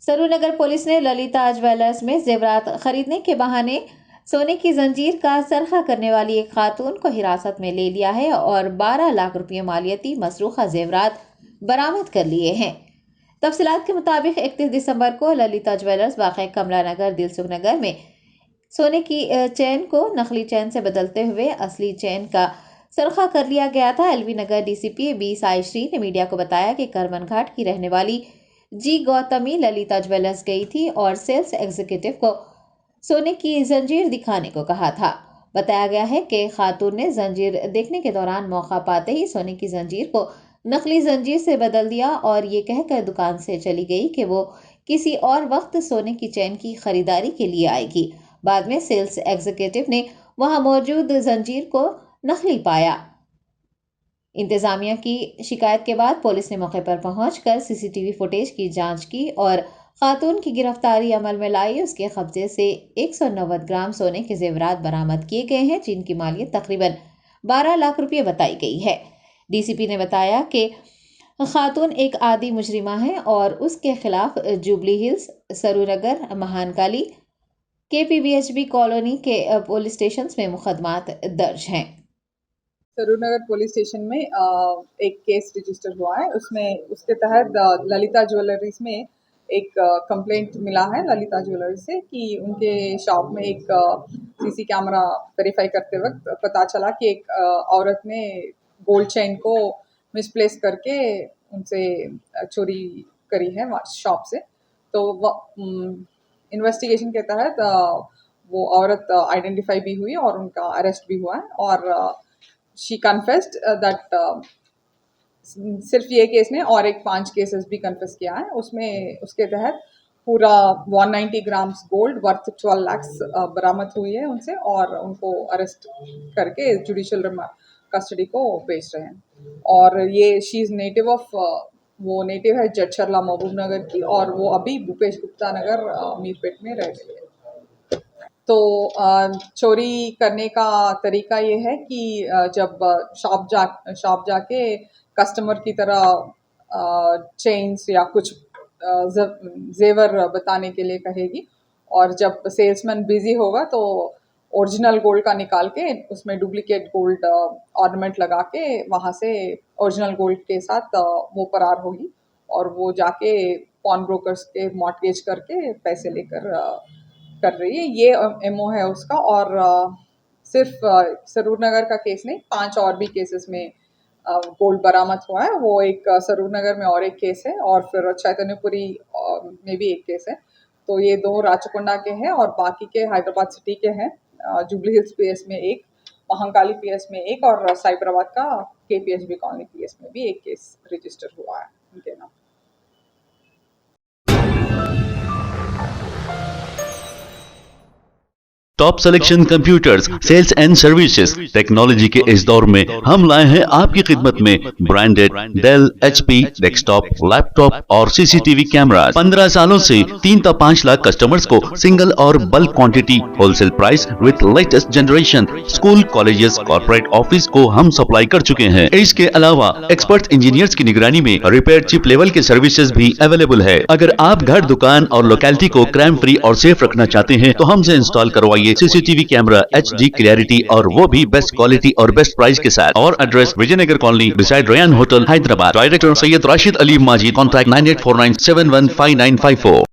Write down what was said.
Saroornagar police ने Lalita jewellers में जेवरात खरीदने के बहाने सोने की जंजीर का सरखा करने वाली एक खातून को हिरासत में ले लिया है और 12 लाख रुपये मालियती मसरूखा जेवरात बरामद कर लिए हैं। तफसीलात के मुताबिक 31 दिसंबर को ललिता ज्वेलर्स वाक़ई कमला नगर दिलसुख नगर में सोने की चेन को नकली चेन से बदलते हुए असली चेन का सरखा कर लिया गया था। एलवी नगर डीसीपी बी साईश्री ने मीडिया को बताया कि करमन घाट की रहने वाली जी गौतमी ललिता ज्वेलर्स गई थी और सेल्स एग्जीक्यूटिव को सोने की जंजीर दिखाने को कहा था। बताया गया है कि खातून ने जंजीर देखने के दौरान मौका पाते ही सोने की जंजीर को नकली जंजीर से बदल दिया और ये कहकर दुकान से चली गई कि वो किसी और वक्त सोने की चेन की खरीदारी के लिए आएगी। बाद में सेल्स एग्जीक्यूटिव ने वहां मौजूद जंजीर को नकली पाया। इंतजामिया की शिकायत के बाद पुलिस ने मौके पर पहुंचकर सीसीटीवी फुटेज की जांच की और खातून की गिरफ्तारी अमल में लाई। उसके कब्जे से 190 ग्राम सोने के जेवरात बरामद किए गए हैं, जिनकी मालियत तकरीबन 12 लाख रुपये बताई गई है। डीसीपी ने बताया कि खातून एक आदि मुजरिमा है और उसके खिलाफ जुबली हिल्स, सरूनगर, महानकाली, केपीबीएचबी कॉलोनी के पुलिस स्टेशन में मुकदमात दर्ज हैं। सरूनगर पुलिस स्टेशन में एक केस रजिस्टर हुआ है। उसके तहत ललिता ज्वेलरीज में एक कंप्लेंट मिला है ललिता ज्वेलरी से कि उनके शॉप में एक सीसी कैमरा वेरीफाई करते वक्त पता चला कि एक औरत ने गोल्ड चेन को मिसप्लेस करके उनसे चोरी करी है शॉप से। तो इन्वेस्टिगेशन के तहत वो औरत आइडेंटिफाई भी हुई और उनका अरेस्ट भी हुआ है और शी कन्फेस्ड दैट सिर्फ ये केस ने और एक 5 केसेस भी कन्फेस किया है। उसके तहत पूरा 190 ग्राम्स गोल्ड वर्थ 12 लाख्स बरामद हुई है उनसे और उनको अरेस्ट करके जुडिशियल कस्टडी को भेज रहे हैं। और ये शी इज़ नेटिव ऑफ वो नेटिव है जडचरला महबूब नगर की और वो अभी भूपेश गुप्ता नगर मीरपेट में रह रही है। तो चोरी करने का तरीका ये है कि जब शॉप जाके कस्टमर की तरह चेन्स या कुछ जेवर बताने के लिए कहेगी और जब सेल्समैन बिजी होगा तो ओरिजिनल गोल्ड का निकाल के उसमें डुप्लीकेट गोल्ड ऑर्नामेंट लगा के वहाँ से ओरिजिनल गोल्ड के साथ वो फरार होगी और वो जाके पॉन ब्रोकर्स के मॉर्टगेज करके पैसे लेकर कर रही है। ये एमओ है उसका। और सिर्फ सरूरनगर का केस नहीं, 5 और भी केसेस में गोल्ड बरामद हुआ है। वो एक सरूरनगर में और एक केस है और फिर चैतन्यपुरी में भी एक केस है। तो ये 2 राचकोंडा के हैं और बाकी के हैदराबाद सिटी के हैं। जुबली हिल्स पीएस में एक, महाकाली पीएस में एक और साइबराबाद का केपीएचबी कॉलोनी पीएस में भी एक केस रजिस्टर हुआ है उनके नाम। Top selection computers, sales and services. Technology के इस दौर में हम लाए हैं आपकी खिदमत में branded Dell, HP, desktop, laptop और सीसीटीवी कैमरा। 15 सालों से 3 से 5 लाख कस्टमर्स को सिंगल और bulk quantity wholesale price with latest generation. School, colleges, corporate office को हम सप्लाई कर चुके हैं। इसके अलावा एक्सपर्ट इंजीनियर्स की निगरानी में रिपेयर चिप लेवल के सर्विसेज भी अवेलेबल है। अगर आप घर, दुकान और लोकेलिटी को क्राइम फ्री और सेफ रखना चाहते हैं तो हमसे इंस्टॉल करवाइए सीसीटीवी कैमरा, HD क्लैरिटी और वो भी बेस्ट क्वालिटी और बेस्ट प्राइस के साथ। और address Vijayanagar colony beside Ryan hotel, Hyderabad. Director Syed Rashid Ali Maji. Contact 9849715954।